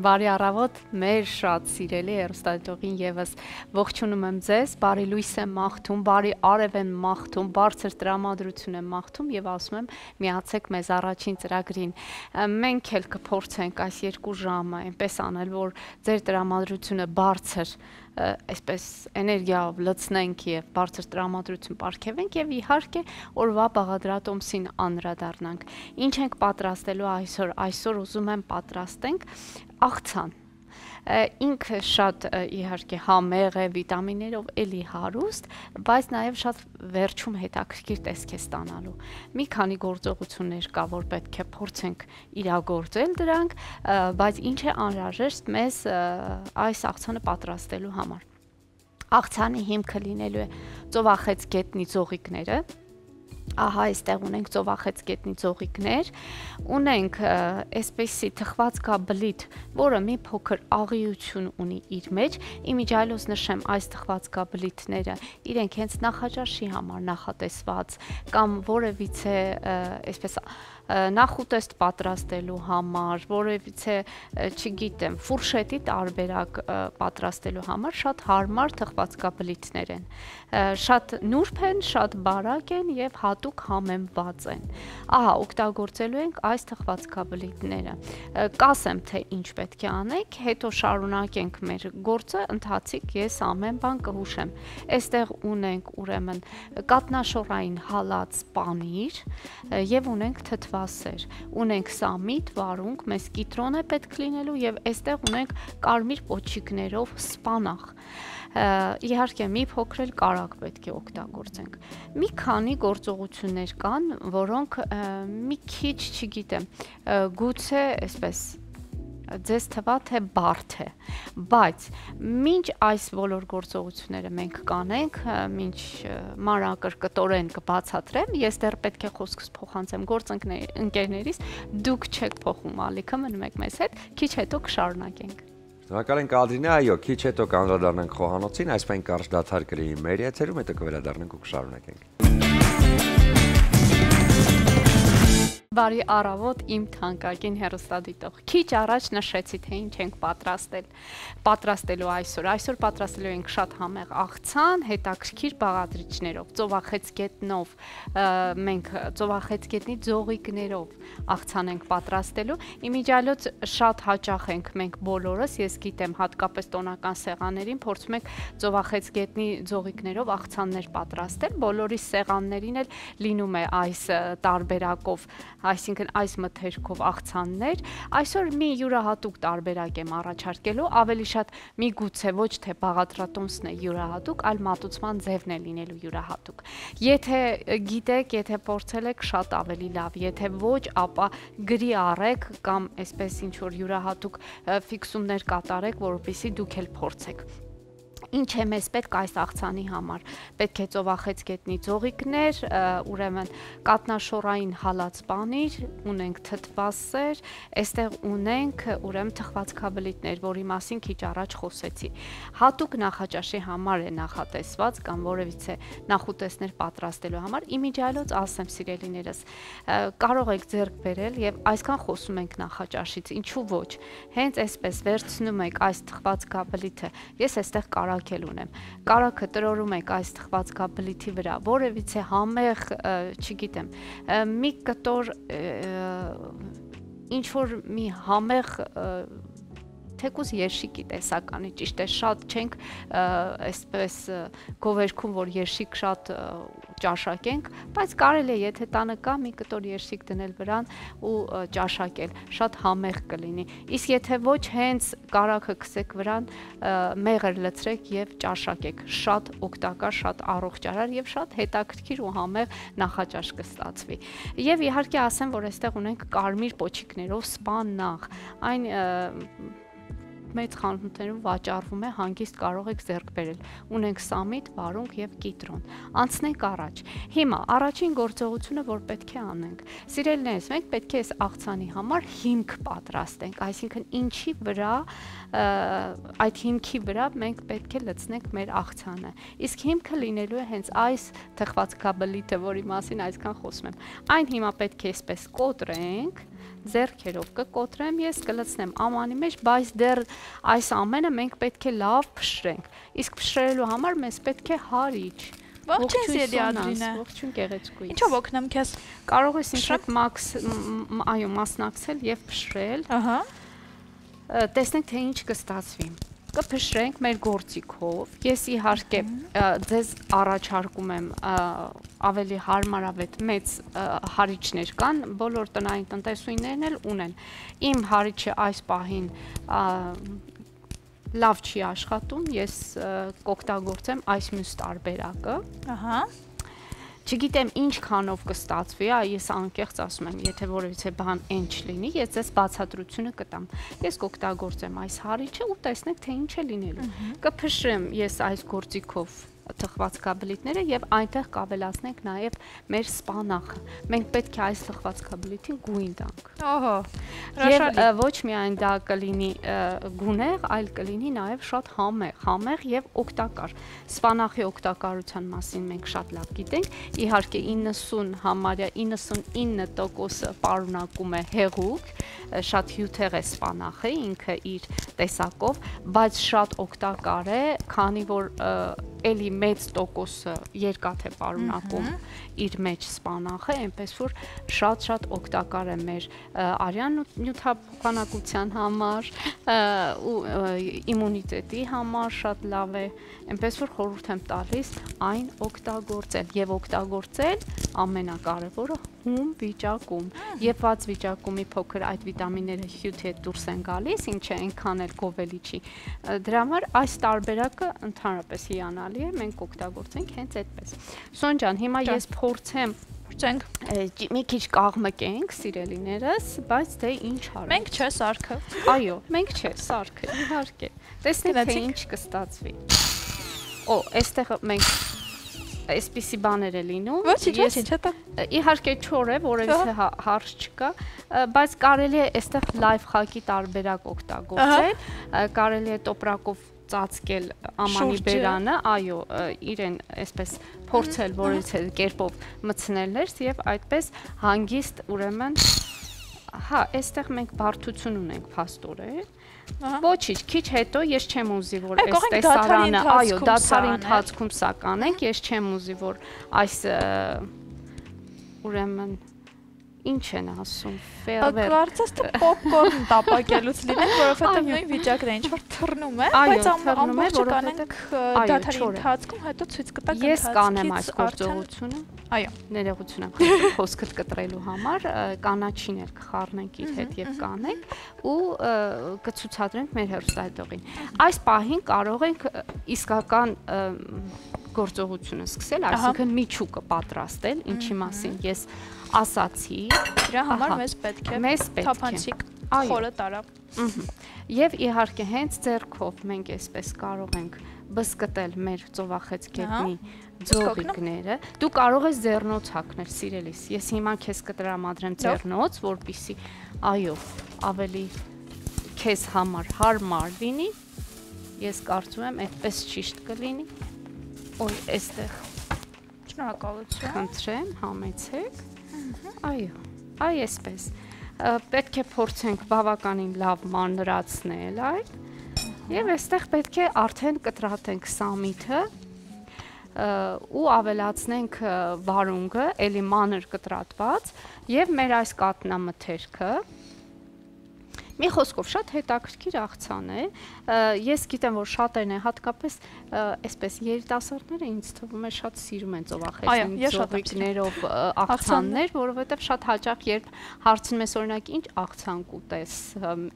Բարի առավոտ, մեր շատ սիրելի հեռուստադիտողին եւս ողջունում եմ ձեզ, բարի լույս եմ մաղթում, բարի արև եմ մաղթում, բարձր տրամադրություն եմ մաղթում եւ ասում եմ միացեք մեզ առաջին ծրագրին։ Մենք էլ կփորձենք այս 2 ժամը այնպես անել, որ ձեր տրամադրությունը բարձր այսպես էներգիայով լցնենք եւ բարձր տրամադրություն պարգևենք եւ իհարկե օրվա բաղադրատոմսին անդրադառնանք։ Ինչ ենք պատրաստելու այսօր ուզում եմ պատրաստենք աղցան։ Ինքը շատ իհարկե համեղ է, վիտամիններով էլի հարուստ, բայց նաև շատ վերջում հետաքրքիր տեսք է ստանալու։ Մի քանի գործողություններ կա, որ պետք է փորձենք իրագործել դրանք, բայց ինչ է անհրաժեշտ մեզ այս աղցանը պատրաստելու համար։ Աղցանի հիմքը լինելու է ծովախեց գետնի ձողիկները։ Ահա այստեղ ունենք ծովախեց գետնի ձողիկներ, ունենք այսպեսի թխվածքաբլիթ, որը մի փոքր աղիություն ունի իր մեջ, իմիջիայլոց նշեմ այս թխվածքաբլիթները իրենք հենց նախաճաշի համար նախատեսված կամ որևիցե այսպես նախուտեստ պատրաստելու համար, որևիցե, չգիտեմ, ֆուրշետի տարբերակ պատրաստելու համար շատ հարմար թխվածքաբլիթներ են։ Շատ նուրբ են, շատ բարակ են եւ հատուկ համեմված են։ Ահա, օգտագործելու ենք այս թխվածքաբլիթները։ Կասեմ, թե ինչ պետք է անենք, հետո շարունակենք մեր գործը, ընթացիկ ես ամեն բան կհուշեմ։ Այստեղ ունենք ուրեմն կատնաշորային հալած պանիր եւ ունենք թթվասեր, ունենք սամիտ, վարունգ, մեզ կիտրոն է պետք լինելու եւ այստեղ ունենք կարմիր պոչիկներով սպանաղ։ Իհարկե մի փոքր էլ կարագ պետք է օգտագործենք։ Մի քանի գործողություններ կան, որոնք մի քիչ, չգիտեմ, գուցե այսպես ձեզ թվա թե բարդ է, բայց մինչ այս բոլոր գործողությունները մենք կանենք, մինչ մանրակրկտորեն կբացատրեմ, ես դեռ պետք է խոսքս փոխանցեմ գործընկերներիս, դուք չեք փոխում ալիքը, մնում եք մեզ հետ, քիչ հետո կշարունակենք։ Շնորհակալ ենք Ալդրինե, այո, քիչ հետո կանդրադառնանք խոհանոցին, այսպես կարճ դադար կրեի մեր եթերում, հետո կվերադառնանք ու կշարունակենք։ Բարի առավոտ իմ թանկագին հեռուստադիտող։ Քիչ առաջ նշեցի, թե ինչ ենք պատրաստելու այսօր։ Այսօր պատրաստելու ենք շատ համեղ աղցան, հետաքրքիր բաղադրիչներով, ծովախեց գետնով, մենք ծովախեց գետնի ձողիկներով աղցան ենք պատրաստելու։ Իմիջիայլոց շատ հաճախ ենք մենք բոլորս, ես գիտեմ, հատկապես տոնական սեղաններին փորձում ենք ծովախեց գետնի ձողիկներով աղցաններ պատրաստել։ Բոլորի սեղաններին էլ լինում է այս տարբերակով, այսինքն այս մթերքով աղցաններ, այսօր մի յուրահատուկ տարբերակ եմ առաջարկելու, ավելի շատ միգուցե ոչ թե բաղադրատոմսն է յուրահատուկ, այլ մատուցման ձևն է լինելու յուրահատուկ։ Եթե գիտեք, եթե փորձել եք, շատ ավելի լավ, եթե ոչ, ապա գրի առեք կամ այսպես ինչ որ յուրահատուկ ֆիքսումներ կատարեք, որովհետեւ դուք էլ փորձեք։ Ինչ է մեզ պետք այս աղցանի համար։ Պետք է ծովախեց գետնի ձողիկներ, ուրեմն կատնաշորային հալած պանիր, ունենք թթվասեր, այստեղ ունենք ուրեմն թխվածքաբլիթներ, որի մասին քիչ առաջ խոսեցի։ Հատուկ նախաճաշի համար է նախատեսված կամ որևիցե նախուտեսներ պատրաստելու համար, իմիջիայլոց ասեմ սիրելիներս, կարող եք ձեռք բերել եւ այսքան խոսում ենք նախաճաշից, ինչու ոչ։ Հենց այսպես վերցնում եք այս թխվածքաբլիթը, ես այստեղ կարակել ունեմ։ Կարակը տրորում եք այս թխվածքաբլիթի վրա, որևիցե համեղ, չգիտեմ, մի կտոր ինչ որ մի համեղ թեկուզ երշիկի տեսականի, ճիշտ է, շատ չենք այսպես գովերքում, որ երշիկ շատ ճաշակենք, բայց կարելի է, եթե տանը կա, մի կտոր երշիկ դնել վրան ու ճաշակել, շատ համեղ կլինի։ Իսկ եթե ոչ, հենց կարագը քսեք վրան, մեղր լցրեք եւ ճաշակեք, շատ օգտակար, շատ առողջարար եւ շատ հետաքրքիր ու համեղ նախաճաշ կստացվի։ Եվ իհարկե ասեմ, որ այստեղ ունենք կարմիր պոչիկներով սպանաղ, այն մեծ խանութներում վաճառվում է, հանգիստ կարող եք ձեռք բերել։ Ունենք սամիտ, վարունգ եւ կիտրոն։ Անցնենք առաջ։ Հիմա առաջին գործողությունը, որ պետք է անենք։ Սիրելիներս, մենք պետք է այս աղցանի համար հիմք պատրաստենք, այսինքն ինչի վրա, այդ հիմքի վրա մենք պետք է լցնենք մեր աղցանը։ Իսկ հիմքը լինելու է հենց այս թխվածքաբլիթը, որի մասին այսքան խոսում եմ։ Այն հիմա պետք է այսպես կոտրենք, ձեռքերով կկոտրեմ ես, կլցնեմ ամանի մեջ, բայց դեռ այս ամենը մենք պետք է լավ փշրենք։ Իսկ փշրելու համար մեզ պետք է հարիչ։ Ողջույն սիրելի Ադրինե։ Ողջույն գեղեցկույն։ Ինչով օգնեմ քեզ։ Կարող ես ինձ հետ մասնակցել եւ փշրել։ Ահա։ Տեսնենք թե ինչ կստացվի։ Կփշրենք մեր գործիքով։ Ես իհարկե ձեզ առաջարկում եմ ավելի հարմարավետ մեծ հարիչներ կան, բոլոր տնային տնտեսուհիներն էլ ունեն։ Իմ հարիչը այս պահին լավ չի աշխատում, ես կօգտագործեմ այս մյուս տարբերակը։ Ահա։ Չգիտեմ ինչքանով կստացվի, ես անկեղծ ասում եմ, եթե որևիցե բան այն չլինի, ես ձեզ բացատրությունը կտամ։ Ես կօգտագործեմ այս հարիչը ու տեսնենք թե ինչ է լինելու։ Կփշրեմ ես այս գործիքով թխվածքաբլիթները եւ այնտեղ կավելացնենք նաեւ մեր սպանախը։ Մենք պետք է այս թխվածքաբլիթին գույն տանք։ Ահա։ Եվ ոչ միայն դա կլինի գունեղ, այլ կլինի նաեւ շատ համեղ եւ օգտակար։ Սպանախի օգտակարության մասին մենք շատ լավ գիտենք։ Իհարկե 90 համարյա 99% պարունակում է հեղուկ, շատ հյութեղ է սպանախը ինքը իր տեսակով, բայց շատ օգտակար է, քանի որ էլի մեծ տոկոսը երկաթ է պարունակում իր մեջ սպանախը, այնպես որ շատ օգտակար է մեր արյան նյութափոխանակության համար ու իմունիտետի համար շատ լավ է, այնպես որ խորհուրդ եմ տալիս այն օգտագործել եւ օգտագործել ամենակարևորը հում վիճակում։ Երբ բաց վիճակումի փոքր այդ վիտամինները հյութի հետ դուրս են գալիս, ինչը այնքան էլ գովելի չի։ Դրա համար այս տարբերակը ընդհանրապես հիանալի է, մենք օգտագործենք հենց այդպես։ Սոն ջան, հիմա ես փորձեմ մի քիչ կաղմկենք, սիրելիներս, բայց դե ինչ արենք։ Մենք չէ սարքը։ Այո, մենք չէ սարքը, իհարկե։ Տեսնենք թե ինչ կստացվի։ Օ, այստեղ մենք այսպիսի բաներ է լինում։ Ոչինչ, հետո։ Իհարկե չոր է, որևէ հարց չկա, բայց կարելի է այստեղ լայվ խակի տարբերակ օգտագործել, կարելի է տոպրակով ծածկել ամանի բերանը, այո, իրեն այսպես փորձել որից կերպով մտցնել ներս եւ այդպես հանգիստ ուրեմն հա, այստեղ մենք բարդություն ունենք փաստորեն։ Ոչինչ, քիչ հետո ես չեմ ուզի որ այս տեսարանը, այո, դադարի ընթացքում սա կանենք, ես չեմ ուզի որ այս ուրեմն ինչ են ասում, ֆեյերվերկ։ Կարծես թե պոպկորն տապակելուց լինենք, որովհետև նույն վիճակն է, ինչ որ թռնում է, բայց ամբողջը կանենք դադարի ընթացքում, հետո ցույց կտա կընթացքից։ Ես կանեմ այս գործողությունը։ Այո, ներողություն եմ խնդրում խոսքդ կտրելու համար, կանաչին էլ կխառնենք իր հետ եւ կանենք ու կցուցադրենք մեր հեռուստադիտողին։ Այս պահին կարող ենք իսկական գործողությունը սկսել, այսինքն միչուկը պատրաստել, ինչի մասին ես ասացի, դրա համար մեզ պետք է թափանցիկ խորը տարավ։ Եվ իհարկե հենց ձեռքով մենք այսպես կարող ենք բսկտել մեր ծովախեցգետնի ձողիկները։ Դու կարող ես ձեռնոց հագնել, սիրելիս։ Ես հիմա քեզ կտրամադրեմ ձեռնոց, որպեսզի այո, ավելի քեզ համար հարմար լինի։ Ես կարծում եմ այդպես ճիշտ կլինի։ Օй, այստեղ։ Շնորհակալություն։ Խնդրեմ, համեցեք։ Այո, այսպես։ Պետք է փորձենք բավականին լավ մանրացնել այդ։ Եվ այստեղ պետք է արդեն կտրատենք սամիթը ու ավելացնենք վարունգը, էլի մանր կտրատված, եւ մեր այս կատնամթերքը մի խոսքով շատ հետաքրքիր աղցան է։ Ես գիտեմ, որ շատերն են հատկապես այսպես երիտասարդները ինձ թվում է շատ սիրում են ծովախեցին ծովիկներով աղցաններ, որովհետև շատ հաճախ երբ հարցնում ես օրինակ ինչ աղցան կուտես,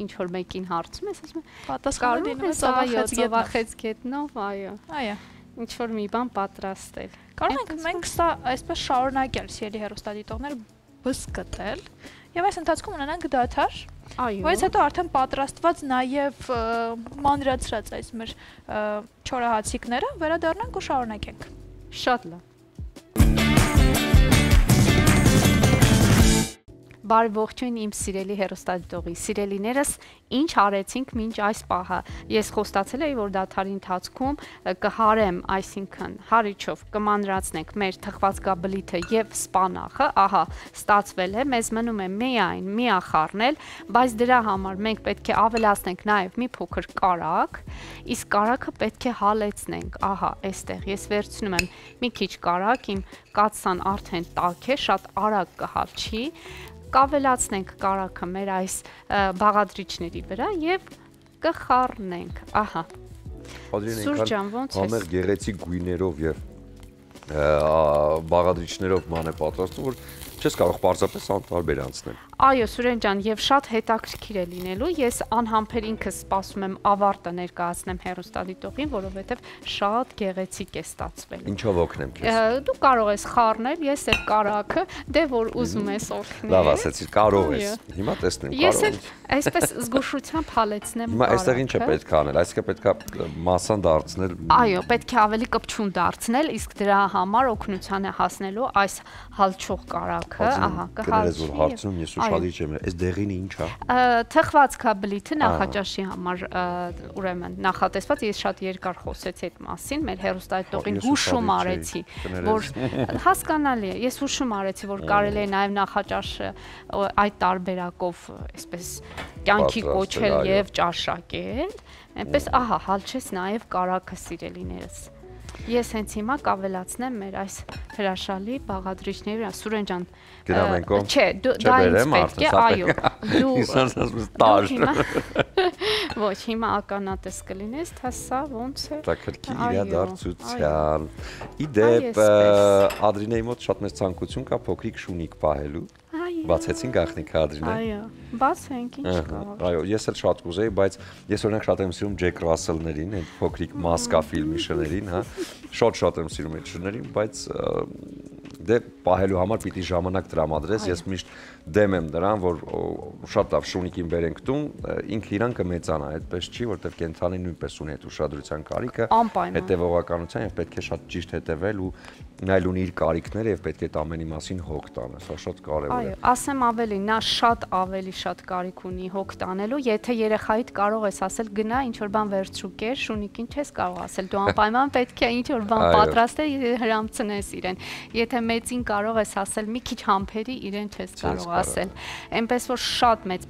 ինչ որ մեկին հարցում ես, ասում են պատասխանը լինում է ծովախեցգետնով, այո։ Այո։ Ինչ որ մի բան պատրաստել։ Կարող ենք մենք սա այսպես շարունակել, սիրելի հեռուստադիտողներ, բսկտել եւ այս ընթացքում ունենանք դադար։ Այո։ Բայց հետո արդեն պատրաստված նաև մանրացրած այս մեր չորահացիկները վերադառնանք ու շարունակենք։ Շատ լավ։ Բարի ողջույն իմ սիրելի հեռուստադիտողի, սիրելիներս, ինչ արեցինք մինչ այս պահը։ Ես խոստացել էի, որ դադարի ընթացքում կհարեմ, այսինքն հարիչով կմանրացնենք մեր թխվածքաբլիթը եւ սպանախը, ահա, ստացվել է, մեզ մնում է միայն միախառնել, բայց դրա համար մենք պետք է ավելացնենք նաեւ մի փոքր կարակ, իսկ կարակը պետք է հալեցնենք, ահա, այստեղ ես վերցնում եմ մի քիչ կարակ, իմ կաթսան արդեն տաք է, շատ արագ կհալչի, կավելացնենք կարակը մեր այս բաղադրիչների վրա եւ կխառնենք, ահա։ Սուրճան ոնց է։ Համեղ գեղեցիկ գույներով եւ բաղադրիչներով ման է պատրաստում, որ չես կարող պարզապես անտարբեր անցնել։ Այո, Սուրեն ջան, եւ շատ հետաքրքիր է լինելու։ Ես անհամբեր ինքս սպասում եմ ավարտը ներկայացնեմ հեռուստադիտողին, որովհետեւ շատ գեղեցիկ է ստացվել։ Ինչով օգնեմ քեզ։ Դու կարող ես խառնել, ես էլ կարակը, դե որ ուզում ես օգնել։ Լավ ասեցիր, կարող ես։ Հիմա տեսնենք, կարող ես։ Ես էլ այսպես զգուշությամբ հալեցնեմ կարակը։ Հիմա այստեղ ինչ է պետք անել, այսինքն պետք է մասան դարձնել։ Այո, պետք է ավելի կպչուն դարձնել, իսկ դրա համար օգնության է հասնելու այս հալչող կարակը, ահա, կհալչի։ Հարցնում ես ուշադիր չեմ, այս դեղին ինչ է։ Թխվածքաբլիթը նախաճաշի համար ուրեմն նախատեսված, ես շատ երկար խոսեցի այդ մասին, մեր հեռուստադիտողին հուշում արեցի, որ հասկանալի է, ես հուշում արեցի, որ կարելի է նաև նախաճաշը այդ տարբերակով այսպես կյանքի կոչել եւ ճաշակել, այնպես ահա հալչես նաև կարակը սիրելիներս։ Ես հենց հիմա կավելացնեմ մեր այս հրաշալի բաղադրիչները, Սուրեն ջան, չէ, դա ինձ պետք է, այո, ոչ, հիմա ականատես կլինես, թե սա ոնց է։ Տակրքի իրադարձության։ Իդեպ Ադրինեի մոտ շատ մեծ ցանկություն կա փոքրիկ շունիկ պահելու։ Բացեցին գախնիկը Ադրինե։ Այո, բացենք, ինչ կա։ Այո, ես էլ շատ կուզեի, բայց ես օրինակ շատ եմ սիրում Ջեք Ռասելներին, այդ փոքրիկ Մասկա ֆիլմի շներին, հա։ Շատ եմ սիրում այդ շներին, բայց դե պահելու համար պիտի ժամանակ տրամադրես, ես միշտ դեմ եմ դրան, որ շատ լավ շունիկին բերենք տուն, ինքը իրան կմեծանա, այդպես չի, որտեղ կենթանի նույնպես ունի այդ ուշադրության կարիքը, հետևողականության եւ պետք է շատ ճիշտ հետևել ու նայել ունի իր կարիքները եւ պետք է այդ ամենի մասին հոգ տանը, սա շատ կարեւոր է։ Այո, ասեմ ավելի, նա ավելի շատ կարիք ունի հոգ տանելու, եթե երեխայիդ կարող ես ասել գնա ինչ որ բան վերցրու կեր, շունիկին չես կարող ասել, դու անպայման պետք է ինչ որ բան պատրաստել, հրամցնես իրեն։ Եթե մեծին կարող ես ասել մի քիչ համբերի, իրեն չես կարող ասել։ Այնպես որ շատ մեծ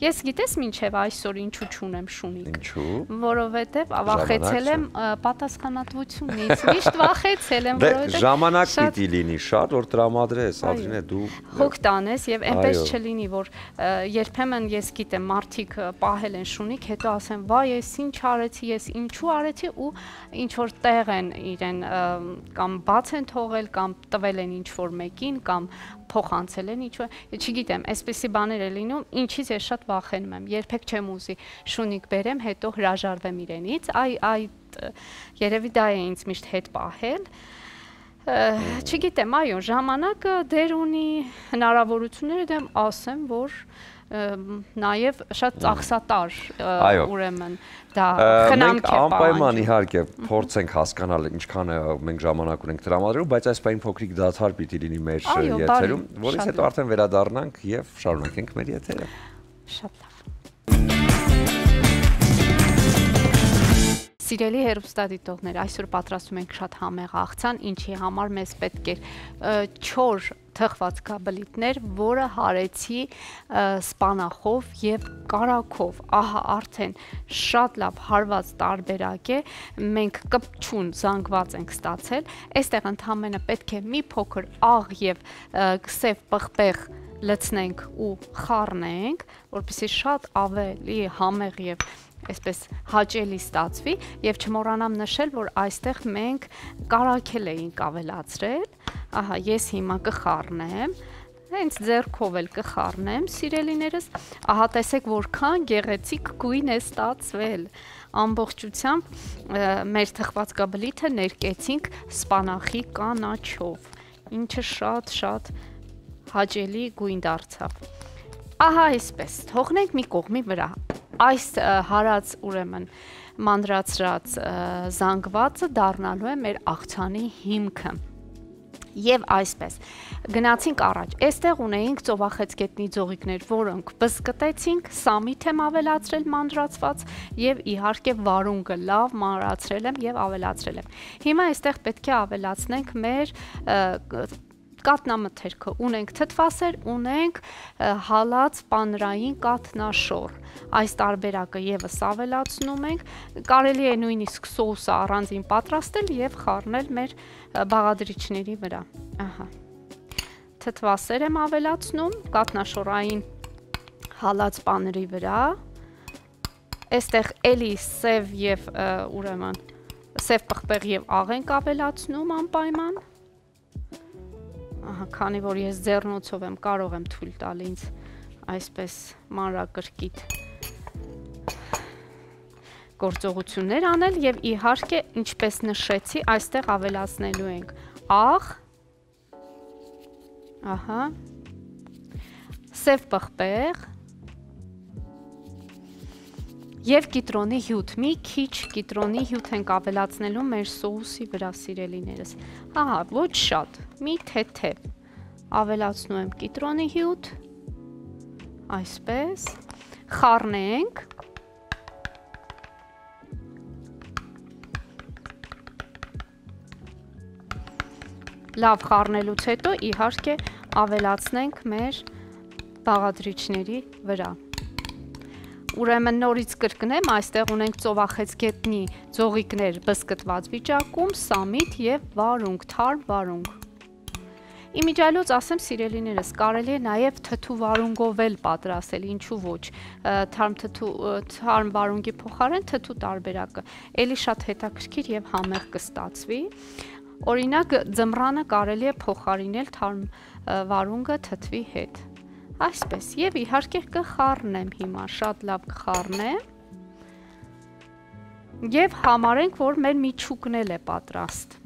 Ես գիտես մինչև այսօր ինչու չունեմ շունիկ։ Ինչու։ Որովհետև վախեցել եմ պատասխանատվությունից, միշտ վախեցել եմ, որովհետև ժամանակ պիտի լինի շատ, որ տրամադրես, Ադրինե դու հոգ տանես եւ այնպես չլինի, որ երբեմն ես գիտեմ մարդիկ պահել են շունիկ, հետո ասեն, վայ, ես ինչ արեցի, ես ինչու արեցի ու ինչ որ տեղ են իրեն կամ բաց են թողել կամ տվել են ինչ որ մեկին կամ փոխանցել են ինչ որ, չգիտեմ, այսպեսի բաներ է լինում, ինչից ես շատ վախենում եմ, երբեք չեմ ուզի շունիկ բերեմ, հետո հրաժարվեմ իրենից, երևի դա է ինձ միշտ հետ պահել։ Չգիտեմ, այո, ժամանակը դեր ունի, հնարավորությունները դեմ ասեմ, որ նաև շատ ծախսատար ուրեմն դա խնամք է պահանջում։ Անպայման իհարկե փորձենք հասկանալ ինչքան է մենք ժամանակ ունենք տրամադրելու, բայց այս պայն փոքրիկ դադար պիտի լինի մեր եթերում, որից հետո արդեն վերադառնանք եւ շարունակենք մեր եթերը։ Շատ լավ։ Սիրելի հեռուստադիտողներ, այսօր պատրաստում ենք շատ համեղ աղցան, ինչի համար մեզ պետք է 4 թխվածքաբլիթներ, որը հարեցի սպանախով եւ կարակով, ահա արդեն շատ լավ հարված տարբերակ է, մենք կպչուն զանգված ենք ստացել, այստեղ ընդհանրապես պետք է մի փոքր աղ եւ սև պղպեղ լցնենք ու խառնենք, որպեսզի շատ ավելի համեղ եւ այսպես հաճելի ստացվի եւ չմոռանամ նշել, որ այստեղ մենք կարակել էինք ավելացրել, ահա ես հիմա կխառնեմ, հենց ձեռքով էլ կխառնեմ, սիրելիներս, ահա տեսեք որքան գեղեցիկ գույն է ստացվել, ամբողջությամբ մեր թխվածքաբլիթը ներկեցինք սպանախի կանաչով, ինչը շատ հաճելի գույն դարձավ, ահա այսպես, թողնենք մի կողմի վրա, այս հարած ուրեմն մանրացրած զանգվածը դառնալու է մեր աղցանի հիմքը Եվ այսպես գնացինք առաջ, այստեղ ունեինք ծովախեցգետնի ձողիկներ, որոնք բզկտեցինք, սամիթ եմ ավելացրել մանրացված եւ իհարկե վարունգը լավ մանրացրել եմ եւ ավելացրել եմ։ Հիմա այստեղ պետք է ավելացնենք մեր կատնամթերքը, ունենք թթվասեր, ունենք հալած պանրային կատնաշոր, այս տարբերակը եւս ավելացնում ենք, կարելի է նույնիսկ սոուսը առանձին պատրաստել եւ խառնել մեր բաղադրիչների վրա, ահա, թթվասեր եմ ավելացնում, կատնաշորային հալած պանրի վրա, այստեղ էլի սև եւ ուրեմն սև պղպեղ եւ աղ ենք ավելացնում անպայման, ահա, քանի որ ես ձեռնոցով եմ կարող եմ թույլ տալ ինձ այսպես մանրակրկիտ գործողություններ անել եւ իհարկե ինչպես նշեցի այստեղ ավելացնելու ենք աղ, ահա, սև պղպեղ եւ կիտրոնի հյութ, մի քիչ կիտրոնի հյութ ենք ավելացնելու մեր սոուսի վրա սիրելիներս, ահա, ոչ շատ, մի թեթև, ավելացնում եմ կիտրոնի հյութ, այսպես, խառնենք, լավ խառնելուց հետո իհարկե ավելացնենք մեր բաղադրիչների վրա։ Ուրեմն նորից կրկնեմ, այստեղ ունենք ծովախեցգետնի ձողիկներ բզկտված վիճակում, սամիթ եւ վարունգ, թարմ վարունգ։ Իմիջիայլոց ասեմ սիրելիներս, կարելի է նաեւ թթու վարունգով էլ պատրաստել, ինչու ոչ, թարմ վարունգի փոխարեն թթու տարբերակը, էլի շատ հետաքրքիր եւ համեղ կստացվի։ Օրինակ ձմռանը կարելի է փոխարինել թարմ վարունգը թթվի հետ։ Այսպես եւ իհարկե կխառնեմ հիմա, շատ լավ կխառնեմ եւ համարենք, որ մեր միջուկն էլ է պատրաստ։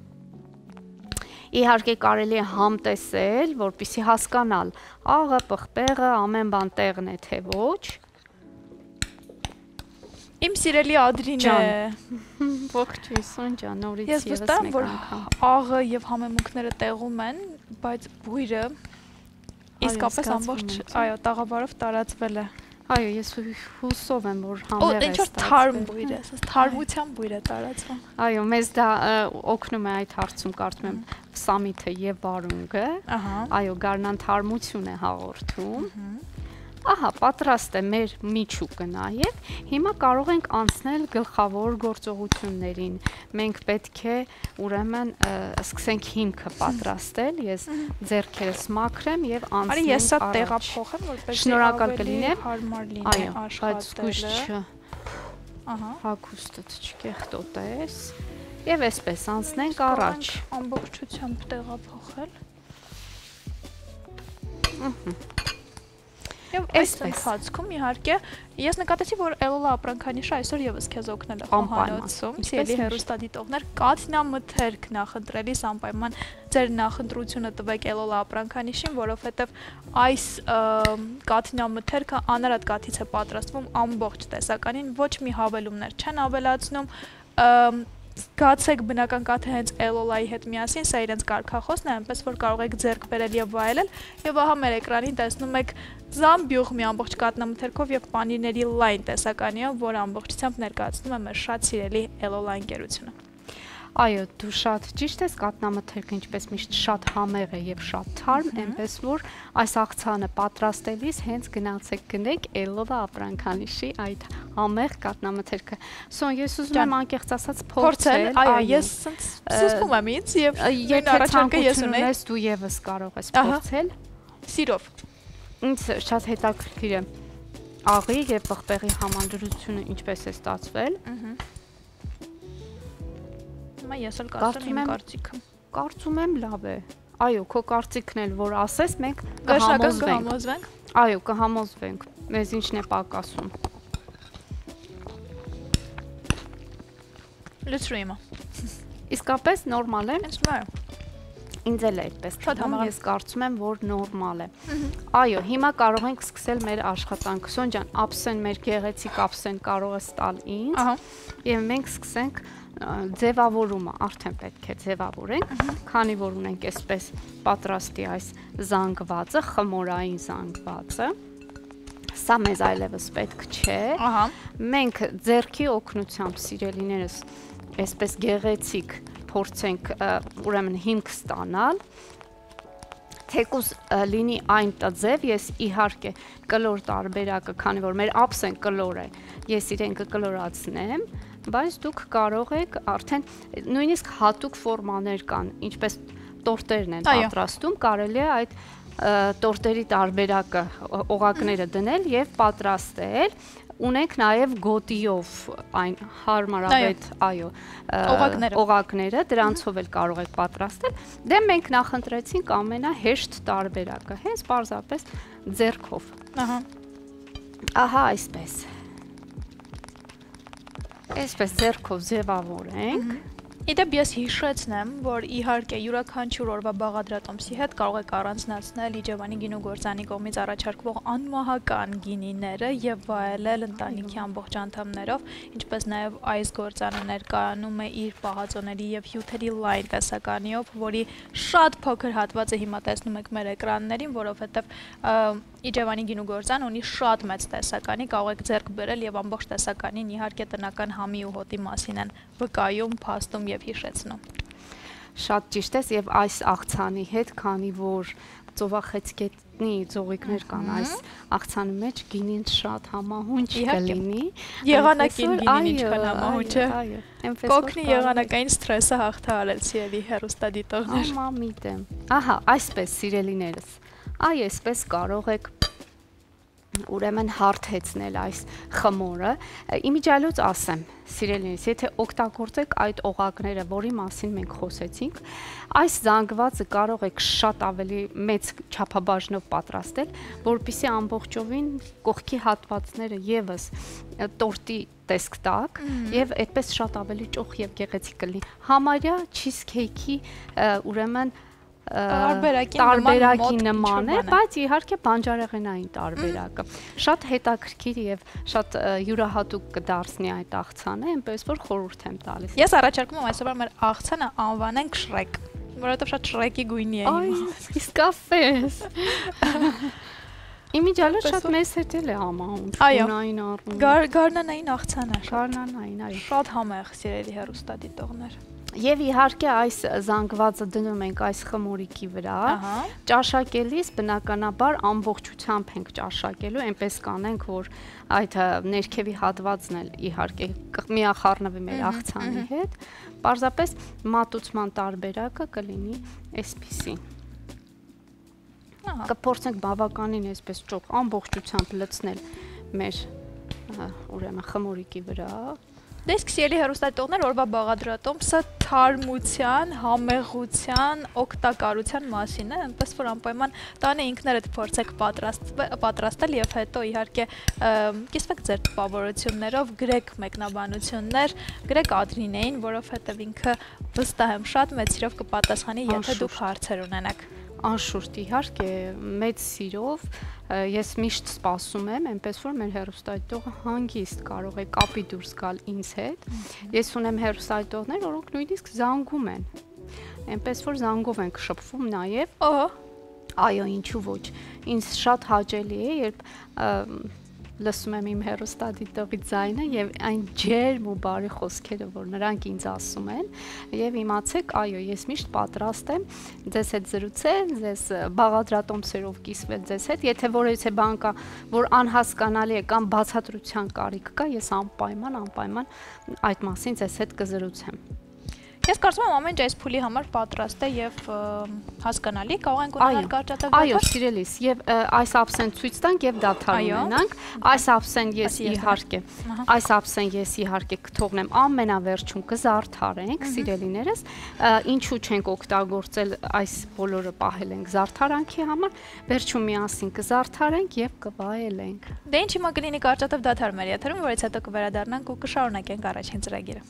Իհարկե կարելի է համտեսել, որպեսզի հասկանալ աղը, պղպեղը, ամեն բան տեղն է թե ոչ։ Իմ սիրելի Ադրինե, ողջույն Սոն ջան, նորից ես վստահ եմ, որ աղը եւ համեմունքները տեղում են, բայց բույրը իսկապես ամբողջ, այո, տաղավարով տարածվել է։ Այո, ես հուսով եմ, որ համեղ է ստացվել։ Ինչ որ թարմ բույր է, թարմության բույր է տարածվում։ Այո, մեզ դա օգնում է այդ հարցում, կարծում եմ, սամիթը եւ վարունգը։ Այո, գարնան թարմություն է հաղորդում։ Ահա, պատրաստ է մեր միջուկը նաև, հիմա կարող ենք անցնել գլխավոր գործողություններին, մենք պետք է ուրեմն սկսենք հիմքը պատրաստել, ես ձեռքերս մաքրեմ եւ անցնենք Արի ես սա տեղափոխեմ, որպեսզի ավելի հարմար լինի աշխատել։ Ահա, հագուստդ չկեղտոտես եւ այսպես անցնենք առաջ։ Ամբողջությամբ տեղափոխել։ Եվ այս ընթացքում իհարկե ես նկատեցի, որ Էլոլա ապրանքանիշը այսօր եւս քեզ օգնել է խոհանոցում։ Սիրելի հեռուստադիտողներ, կաթնամթերք նախընտրելիս անպայման ձեր նախընտրությունը տվեք Էլոլա ապրանքանիշին, որովհետեւ այս կաթնամթերքը անարատ կաթից է պատրաստվում ամբողջ տեսականին, ոչ մի հավելումներ չեն ավելացնում։ Զգացեք բնական կաթը հենց Էլոլայի հետ միասին, սա իրենց կարգախոսն է, այնպես որ կարող եք ձեռք բերել եւ վայելել, եւ ահա մեր էկրանին տեսնում եք զամբյուղ մի ամբողջ կատնամթերքով եւ պանիրների լայն տեսականիով, որ ամբողջությամբ ներկայացնում է մեր շատ սիրելի Էլոլա ընկերությունը։ Այո, դու շատ ճիշտ ես, կատնամթերքը ինչպես միշտ շատ համեղ է եւ շատ թարմ, այնպես որ այս աղցանը պատրաստելիս հենց գնացեք գնեք Էլոլա ապրանքանիշի այդ համեղ կատնամթերքը։ Սոն, ես ուզում եմ անկեղծ ասած փորձել, այո, ես սուսպում եմ ինձ եւ եթե առաջարկը ես ունես, դու եւս կարող ես փորձել։ Սիրով։ Ինձ շատ հետաքրքիր է աղի եւ պղպեղի համադրությունը ինչպես է ստացվել։ Ես էլ կարծում եմ կարծիքը։ Կարծում եմ լավ է։ Այո, քո կարծիքն էլ որ ասես, մենք կհամոզվենք։ Այո, կհամոզվենք։ Մեզ ինչն է պակասում։ Լցրու իմը։ Իսկապես նորմալ է։ Ինձ էլ է այդպես թվում, ես կարծում եմ, որ նորմալ է։ Այո, հիմա կարող ենք սկսել մեր աշխատանքը։ Սոն ջան, ափսեն մեր գեղեցիկ ափսեն կարող է ստալ ինձ։ Եվ մենք սկսենք ձևավորումը արդեն պետք է ձևավորենք, քանի որ ունենք այսպես պատրաստի այս զանգվածը, խմորային զանգվածը, սա մեզ այլևս պետք չէ։ Մենք ձեռքի օգնությամբ սիրելիներս այսպես գեղեցիկ փորձենք ուրեմն հիմք ստանալ, թեկուզ լինի այն տձև, ես իհարկե կլոր տարբերակը, քանի որ մեր ափսեն կլոր է, ես իրեն կկլորացնեմ, բայց դուք կարող եք արդեն նույնիսկ հատուկ ֆորմաներ կան, ինչպես տորտերն են պատրաստում, կարելի է այդ տորտերի տարբերակը օղակները դնել եւ պատրաստել, ունենք նաև գոտիով այն հարմարավետ, այո, օղակները, դրանցով էլ կարող եք պատրաստել, դե մենք նախընտրեցինք ամենահեշտ տարբերակը, հենց պարզապես ձեռքով, ահա այսպես ձեռքով ձևավորենք, Իդեպ ես հիշեցնեմ, որ իհարկե յուրաքանչյուր օրվա բաղադրատոմսի հետ կարող եք առանձնացնել Իջևանի գինու գործանի կողմից առաջարկվող անմահական գինիները եւ վայելել ընտանիքի ամբողջ անդամներով, ինչպես նաեւ այս գործանը ներկայանում է իր պահածոների եւ հյութերի լայն տեսականիով, որի շատ փոքր հատվածը հիմա տեսնում եք մեր էկրաններին, որովհետեւ Իջևանի գինու գործան ունի շատ մեծ տեսականի, կարող եք ձեռք բերել եւ ամբողջ տեսականին իհարկե տնական համի ու հոտի մասին են վկայում, փաստում եւ հիշեցնում։ Շատ ճիշտ է եւ այս աղցանի հետ, քանի որ ծովախեցգետնի ծողիկներ կան այս աղցանի մեջ, գինին շատ համահունչ կլինի։ Եղանակին գինին ինչքան համահունչ է։ Կօգնի եղանակային սթրեսը հաղթահարել սիրելի հեռուստադիտողներ։ Համամիտ եմ։ Ահա, այսպես սիրելիներս։ Այ այսպես կարող եք ուրեմն հարթեցնել այս խմորը, իմիջիալոց ասեմ, սիրելիներս, եթե օգտագործեք այդ օղակները, որի մասին մենք խոսեցինք, այս զանգվածը կարող եք շատ ավելի մեծ չափաբաժնով պատրաստել, որպեսզի ամբողջովին կողքի հատվածները եւս տորտի տեսք տակ եւ այդպես շատ ավելի ճոխ եւ գեղեցիկ կլինի։ Համարյա չիզքեյքի ուրեմն տարբերակի նման է, բայց իհարկե բանջարեղենային տարբերակը։ Շատ հետաքրքիր եւ շատ յուրահատուկ կդարձնի այդ աղցանը, այնպես որ խորհուրդ եմ տալիս։ Ես առաջարկում եմ այսօր մեր աղցանը անվանենք Շրեք, որովհետեւ շատ Շրեկի գույնի է հիմա։ Այ, իսկապես։ Իմիջիալոց շատ մեծ հետ էլ է համահունչ, ունային առնում։ Գարնանային աղցան է, գարնանային, այո։ Շատ համեղ սիրելի հեռուստադիտողներ։ Եվ իհարկե այս զանգվածը դնում ենք այս խմորիկի վրա, ճաշակելիս բնականաբար ամբողջությամբ ենք ճաշակելու, այնպես կանենք, որ այդ ներքևի հատվածն էլ իհարկե միախառնվի մեր աղցանի հետ, պարզապես մատուցման տարբերակը կլինի այսպիսին։ Կփորձենք բավականին այսպես ճոխ ամբողջությամբ լցնել մեր ուրեմն խմորիկի վրա։ Դե իսկ սիրելի հեռուստադիտողներ, օրվա բաղադրատոմսը թարմության, համեղության, օգտակարության մասին է, այնպես որ անպայման տանը ինքներդ փորձեք պատրաստել եւ հետո իհարկե կիսվեք ձեր տպավորություններով, գրեք մեկնաբանություններ, գրեք Ադրինեին, որովհետեւ ինքը վստահ եմ շատ մեծ սիրով կպատասխանի, եթե դուք հարցեր ունենաք։ Անշուշտ իհարկե մեծ սիրով ես միշտ սպասում եմ, այնպես որ մեր հեռուստադիտողը հանգիստ կարող է կապի դուրս գալ ինձ հետ։ Ես ունեմ հեռուստադիտողներ, որոնք նույնիսկ զանգում են։ Այնպես որ զանգով ենք շփվում նաև։ Այո, ինչու ոչ։ Ինձ շատ հաճելի է, երբ լսում եմ իմ հեռուստադիտողի ձայնը եւ այն ջերմ ու բարի խոսքերը, որ նրանք ինձ ասում են, եւ իմացեք, այո, ես միշտ պատրաստ եմ ձեզ հետ զրուցել, ձեզ բաղադրատոմսերով կիսվել ձեզ հետ, եթե որևիցե բան կա, որ անհասկանալի է կամ բացատրության կարիք կա, ես անպայման այդ մասին ձեզ հետ կզրուցեմ։ Ես կարծում եմ ամեն ինչ այս փուլի համար պատրաստ է եւ հասկանալի, կարող ենք ունենալ կարճատև դադար։ Այո, սիրելիս, եւ այս ափսեն ցույց տանք եւ դադար ունենանք։ Այս ափսեն ես իհարկե կթողնեմ ամենավերջում կզարդարենք, սիրելիներս, ինչու չենք օգտագործել այս բոլորը պահել ենք զարդարանքի համար, վերջում միասին կզարդարենք եւ կվայելենք։ Դե ինչ հիմա կլինի կարճատև դադար մեր եթերում, որից հետո կվերադառնանք ու կշարունակենք առաջին ծրագիրը։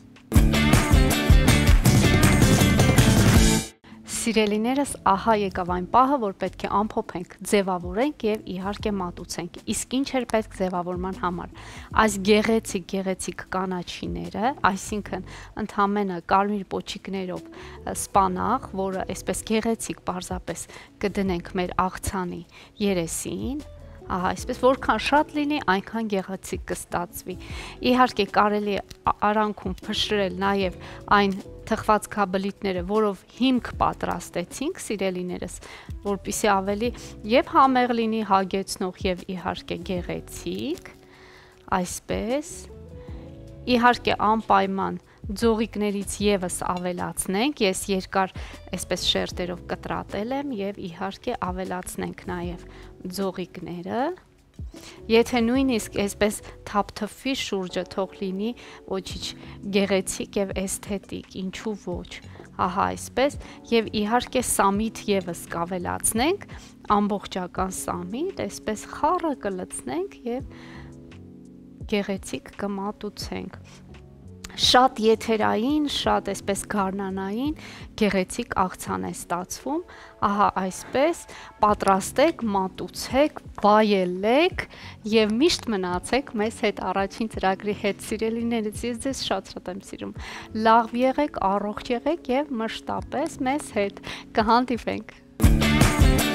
Սիրելիներս, ահա եկավ այն պահը, որ պետք է ամփոփենք, ձևավորենք եւ իհարկե մատուցենք։ Իսկ ինչ էր պետք ձևավորման համար։ Այս գեղեցիկ կանաչիները, այսինքն ընդհանրապես կարմիր պոչիկներով սպանաղ, որը այսպես գեղեցիկ պարզապես կդնենք մեր աղցանի երեսին, ահա, այսպես որքան շատ լինի, այնքան գեղեցիկ կստացվի։ Իհարկե կարելի է արանքում փշրել նաև այն թխվածքաբլիթները, որով հիմք պատրաստեցինք, սիրելիներս, որպեսզի ավելի եւ համեղ լինի, հագեցնող եւ իհարկե գեղեցիկ, այսպես։ Իհարկե անպայման ձողիկներից եւս ավելացնենք, ես երկար այսպես շերտերով կտրատել եմ եւ իհարկե ավելացնենք նաեւ ձողիկները։ Եթե նույնիսկ այսպես թափթփվի շուրջը, թող լինի ոչինչ գեղեցիկ եւ էսթետիկ, ինչու ոչ։ Ահա այսպես, եւ իհարկե սամիթ եւս կավելացնենք, ամբողջական սամիթ, այսպես խառը կլցնենք եւ գեղեցիկ կմատուցենք։ Շատ եթերային, շատ այսպես գարնանային, գեղեցիկ աղցան է ստացվում, ահա այսպես, պատրաստեք, մատուցեք, վայելեք եւ միշտ մնացեք մեզ հետ առաջին ծրագրի հետ, սիրելիներս, ես ձեզ շատ եմ սիրում, լավ եղեք, առողջ եղեք եւ մշտապես մեզ հետ կհանդիպենք։